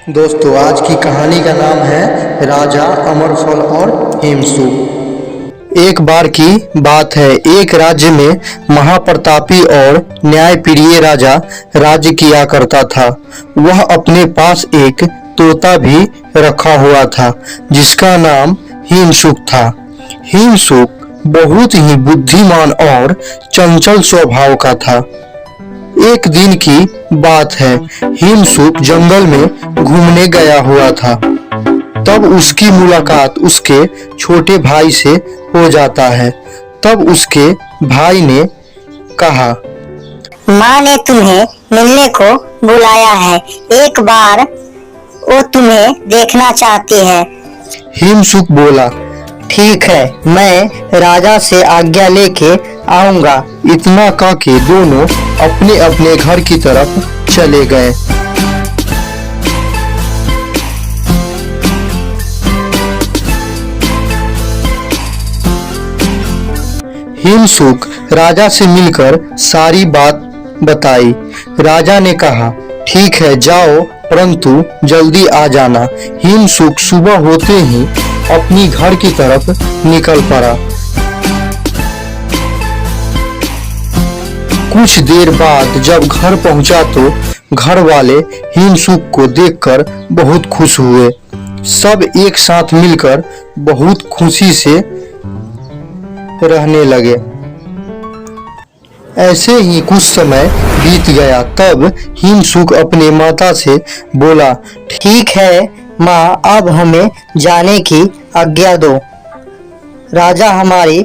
दोस्तों, आज की कहानी का नाम है राजा अमरफल और हेमसूत। एक बार की बात है, एक राज्य में महाप्रतापी और न्यायप्रिय राजा राज्य किया करता था। वह अपने पास एक तोता भी रखा हुआ था जिसका नाम हिमसुक था। हिमसुक बहुत ही बुद्धिमान और चंचल स्वभाव का था। एक दिन की बात है, हिमसुक जंगल में घूमने गया हुआ था। तब उसकी मुलाकात उसके छोटे भाई से हो जाता है। तब उसके भाई ने कहा, माँ ने तुम्हें मिलने को बुलाया है, एक बार वो तुम्हें देखना चाहती है। हिमसुक बोला, ठीक है, मैं राजा से आज्ञा लेके आऊंगा। इतना कह के दोनों अपने अपने घर की तरफ चले गए। हिमसुक राजा से मिलकर सारी बात बताई। राजा ने कहा, ठीक है, जाओ, परंतु जल्दी आ जाना। हिमसुक सुबह होते ही अपनी घर की तरफ निकल पड़ा। कुछ देर बाद जब घर पहुंचा तो घर वाले हिमसुक को देखकर बहुत खुश हुए। सब एक साथ मिलकर बहुत खुशी से रहने लगे। ऐसे ही कुछ समय बीत गया। तब हिमसुक अपने माता से बोला, ठीक है माँ, अब हमें जाने की आज्ञा दो। राजा हमारी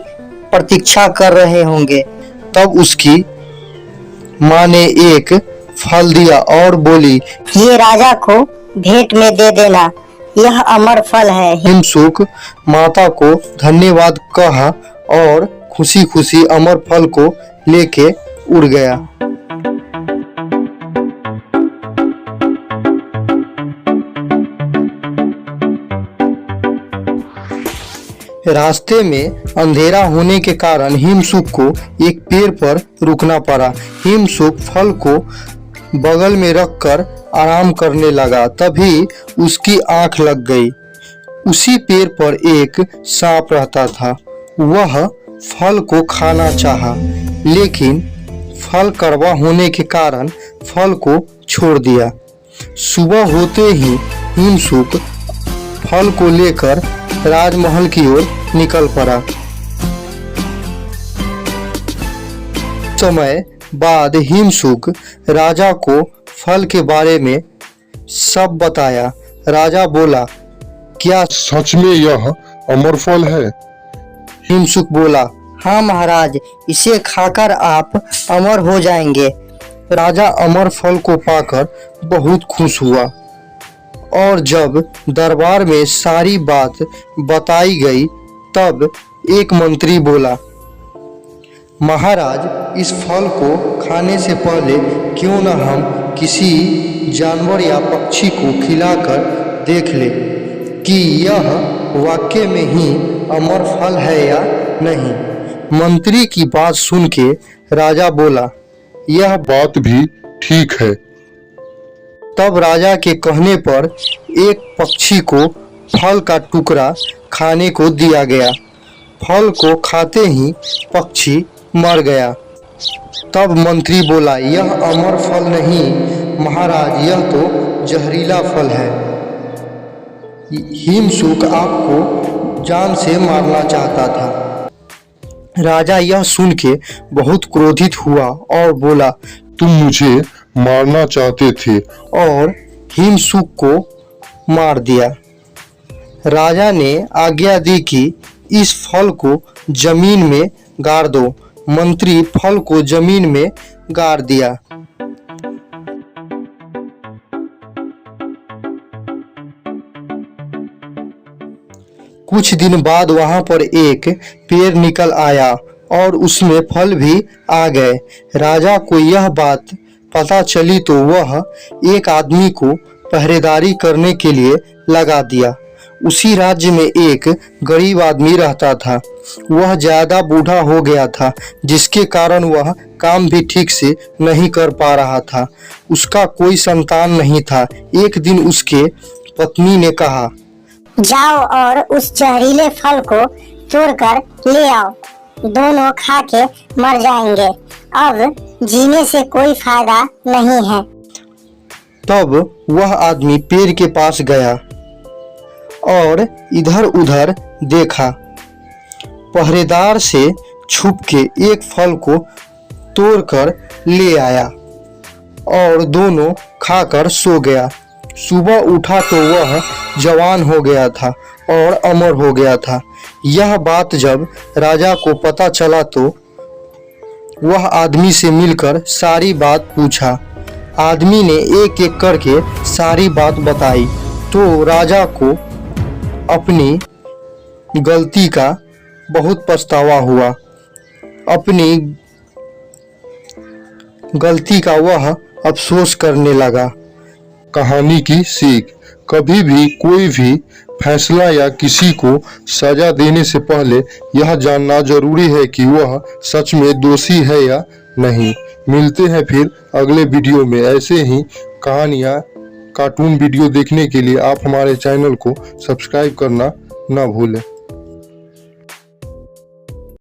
प्रतीक्षा कर रहे होंगे। तब उसकी माँ ने एक फल दिया और बोली, ये राजा को भेंट में दे देना, यह अमर फल है। हिमसुक माता को धन्यवाद कहा और खुशी खुशी अमर फल को लेके उड़ गया। रास्ते में अंधेरा होने के कारण हिमसुक को एक पेड़ पर रुकना पड़ा। हिमसुक फल को बगल में रखकर आराम करने लगा। तभी उसकी आंख लग गई। उसी पेड़ पर एक सांप रहता था। वह फल को खाना चाहा, लेकिन फल कड़वा होने के कारण फल को छोड़ दिया। सुबह होते ही हिमसुक फल को लेकर राजमहल की ओर निकल पड़ा। समय बाद हिमसुक राजा को फल के बारे में सब बताया। राजा बोला, क्या सच में यह अमर फल है? हिमसुक बोला, हाँ महाराज, इसे खाकर आप अमर हो जाएंगे। राजा अमर फल को पाकर बहुत खुश हुआ और जब दरबार में सारी बात बताई गई तब एक मंत्री बोला, महाराज, इस फल को खाने से पहले क्यों न हम किसी जानवर या पक्षी को खिलाकर देख ले कि यह वाकई में ही अमर फल है या नहीं। मंत्री की बात सुन के राजा बोला, यह बात भी ठीक है। तब राजा के कहने पर एक पक्षी को फल का टुकड़ा खाने को दिया गया। फल को खाते ही पक्षी मर गया। तब मंत्री बोला, यह अमर फल नहीं महाराज, यह तो जहरीला फल है। हिमसुक आपको जान से मारना चाहता था। राजा यह सुन के बहुत क्रोधित हुआ और बोला, तुम मुझे मारना चाहते थे। और हिमसुक को मार दिया। राजा ने आज्ञा दी कि इस फल को जमीन में गाड़ दो। मंत्री फल को जमीन में गाड़ दिया। कुछ दिन बाद वहां पर एक पेड़ निकल आया और उसमें फल भी आ गए। राजा को यह बात पता चली तो वह एक आदमी को पहरेदारी करने के लिए लगा दिया। उसी राज्य में एक गरीब आदमी रहता था। वह ज्यादा बूढ़ा हो गया था, जिसके कारण वह काम भी ठीक से नहीं कर पा रहा था। उसका कोई संतान नहीं था। एक दिन उसके पत्नी ने कहा, जाओ और उस जहरीले फल को तोड़कर ले आओ, दोनों खा के मर जाएंगे, अब जीने से कोई फायदा नहीं है। तब वह आदमी पेड़ के पास गया और इधर उधर देखा। पहरेदार से छुप के एक फल को तोड़कर ले आया और दोनों खाकर सो गया। सुबह उठा तो वह जवान हो गया था और अमर हो गया था। यह बात जब राजा को पता चला तो वह आदमी से मिलकर सारी बात पूछा। आदमी ने एक एक करके सारी बात बताई तो राजा को अपनी गलती का बहुत पछतावा हुआ। अपनी गलती का वह अफसोस करने लगा। कहानी की सीख, कभी भी कोई भी फैसला या किसी को सजा देने से पहले यह जानना जरूरी है कि वह सच में दोषी है या नहीं। मिलते हैं फिर अगले वीडियो में। ऐसे ही कहानियाँ, कार्टून वीडियो देखने के लिए आप हमारे चैनल को सब्सक्राइब करना ना भूलें।